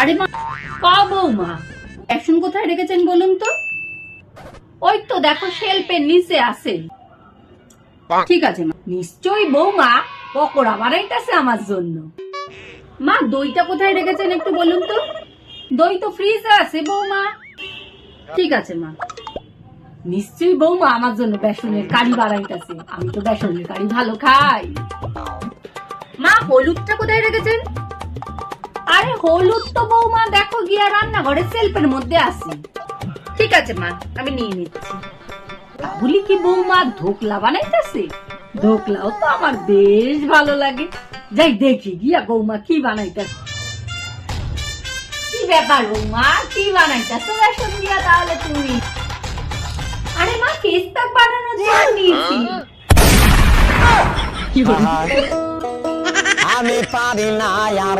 আরে মা, বৌমা বেসন কোথায় রেখেছেন বলুন তো? ওই তো দেখো শেলফের নিচে আছে। ঠিক আছে মা, নিশ্চয়ই বৌমা পকোড়া বানাইতেছে আমার জন্য। মা দইটা কোথায় রেখেছেন একটু বলুন তো? দই তো ফ্রিজে আছে বৌমা। ঠিক আছে মা, নিশ্চয়ই বৌমা আমার জন্য বেসনের কারি বানাইতেছে, আমি তো বেসনের কারি ভালো খাই। মা হলুদটা কোথায় রেখেছেন? আরে হলুদ তো বৌমা দেখো গিয়া রান্নাঘরের সেলফের মধ্যে আছে। ঠিক আছে মা, আমি নিয়ে নিচ্ছি। তাহলে কি বৌমা ধোকলা বানাইতেছে? ধোকলাও তো আমার বেশ ভালো লাগে, যাই দেখি গিয়া বৌমা কি বানাইতেছে। কি ব্যাপার বৌমা, কি বানাইতেছো বেসন দিয়া তাহলে তুমি? আরে মা কেস্তাক বানানোর জন্য নিয়েছি। আমি পারি না আর